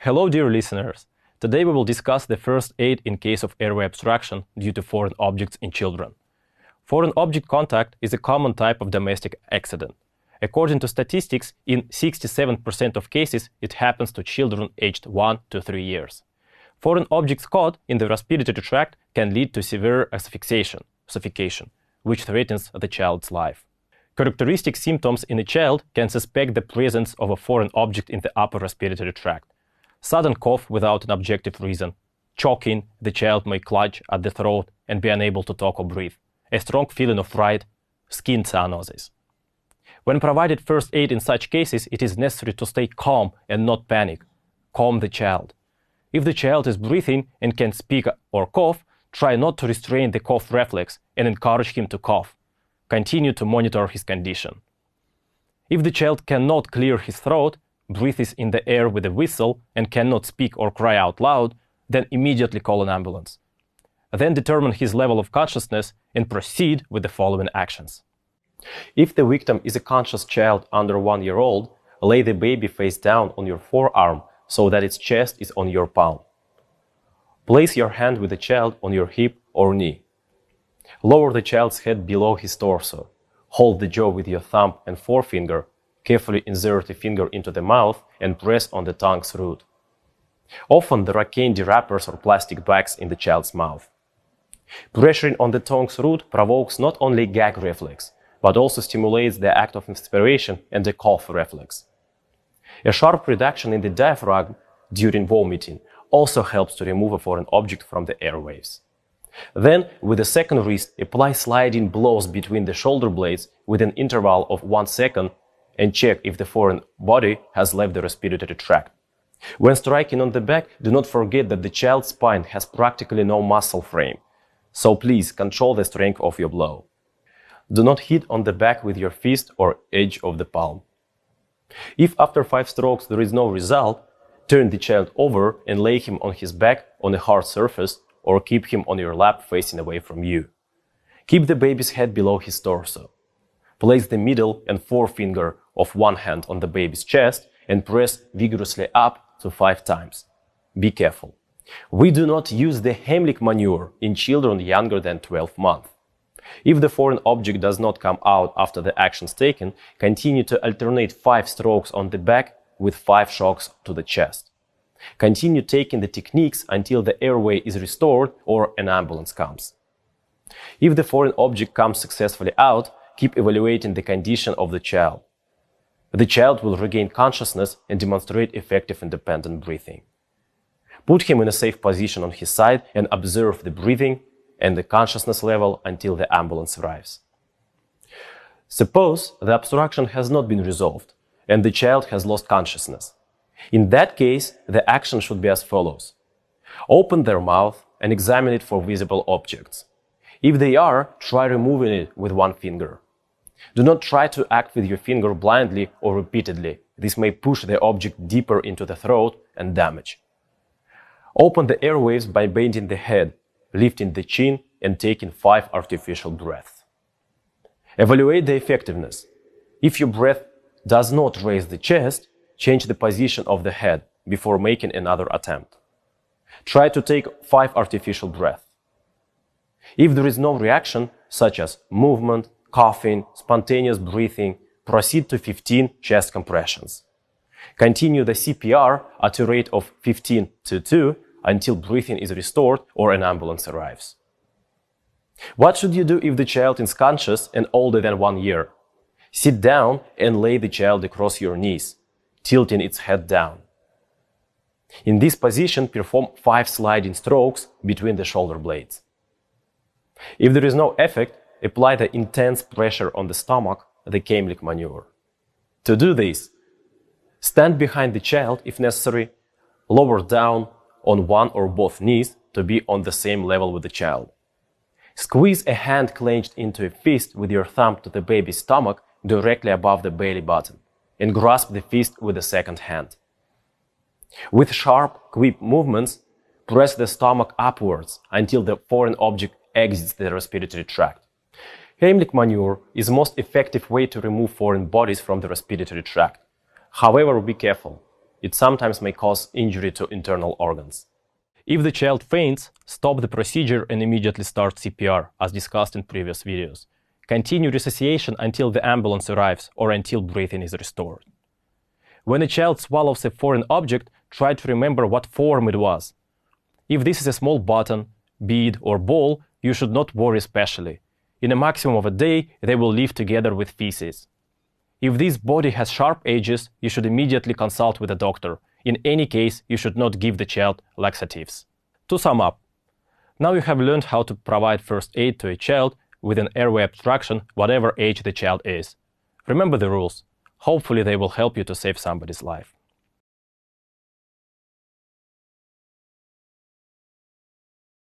Hello, dear listeners. Today we will discuss the first aid in case of airway obstruction due to foreign objects in children. Foreign object contact is a common type of domestic accident. According to statistics, in 67% of cases, it happens to children aged 1 to 3 years. Foreign objects caught in the respiratory tract can lead to severe suffocation, which threatens the child's life. Characteristic symptoms in a child can suspect the presence of a foreign object in the upper respiratory tract. Sudden cough without an objective reason. Choking, the child may clutch at the throat and be unable to talk or breathe. A strong feeling of fright, skin cyanosis. When provided first aid in such cases, it is necessary to stay calm and not panic. Calm the child. If the child is breathing and can speak or cough, try not to restrain the cough reflex and encourage him to cough. Continue to monitor his condition. If the child cannot clear his throat, breathes in the air with a whistle, and cannot speak or cry out loud, then immediately call an ambulance. Then determine his level of consciousness and proceed with the following actions. If the victim is a conscious child under 1 year old, lay the baby face down on your forearm so that its chest is on your palm. Place your hand with the child on your hip or knee. Lower the child's head below his torso. Hold the jaw with your thumb and forefinger. Carefully insert a finger into the mouth and press on the tongue's root. Often there are candy wrappers or plastic bags in the child's mouth. Pressuring on the tongue's root provokes not only gag reflex, but also stimulates the act of inspiration and the cough reflex. A sharp reduction in the diaphragm during vomiting also helps to remove a foreign object from the airways. Then, with the second wrist, apply sliding blows between the shoulder blades with an interval of 1 second and check if the foreign body has left the respiratory tract. When striking on the back, do not forget that the child's spine has practically no muscle frame, so please control the strength of your blow. Do not hit on the back with your fist or edge of the palm. If after 5 strokes there is no result, turn the child over and lay him on his back on a hard surface or keep him on your lap facing away from you. Keep the baby's head below his torso. Place the middle and forefinger of one hand on the baby's chest and press vigorously up to 5 times. Be careful. We do not use the Heimlich maneuver in children younger than 12 months. If the foreign object does not come out after the actions taken, continue to alternate 5 strokes on the back with 5 shocks to the chest. Continue taking the techniques until the airway is restored or an ambulance comes. If the foreign object comes successfully out, keep evaluating the condition of the child. The child will regain consciousness and demonstrate effective independent breathing. Put him in a safe position on his side and observe the breathing and the consciousness level until the ambulance arrives. Suppose the obstruction has not been resolved and the child has lost consciousness. In that case, the action should be as follows. Open their mouth and examine it for visible objects. If they are, try removing it with 1 finger. Do not try to act with your finger blindly or repeatedly. This may push the object deeper into the throat and damage. Open the airways by bending the head, lifting the chin, and taking 5 artificial breaths. Evaluate the effectiveness. If your breath does not raise the chest, change the position of the head before making another attempt. Try to take 5 artificial breaths. If there is no reaction, such as movement, coughing, spontaneous breathing, proceed to 15 chest compressions. Continue the CPR at a rate of 15 to 2 until breathing is restored or an ambulance arrives. What should you do if the child is conscious and older than 1 year? Sit down and lay the child across your knees, tilting its head down. In this position, perform 5 sliding strokes between the shoulder blades. If there is no effect, apply the intense pressure on the stomach, the Heimlich maneuver. To do this, stand behind the child if necessary, lower down on one or both knees to be on the same level with the child. Squeeze a hand clenched into a fist with your thumb to the baby's stomach directly above the belly button and grasp the fist with the second hand. With sharp, quick movements, press the stomach upwards until the foreign object exits the respiratory tract. Heimlich maneuver is the most effective way to remove foreign bodies from the respiratory tract. However, be careful. It sometimes may cause injury to internal organs. If the child faints, stop the procedure and immediately start CPR, as discussed in previous videos. Continue resuscitation until the ambulance arrives or until breathing is restored. When a child swallows a foreign object, try to remember what form it was. If this is a small button, bead, or ball, you should not worry especially. In a maximum of a day, they will live together with feces. If this body has sharp edges, you should immediately consult with a doctor. In any case, you should not give the child laxatives. To sum up, now you have learned how to provide first aid to a child with an airway obstruction, whatever age the child is. Remember the rules. Hopefully they will help you to save somebody's life.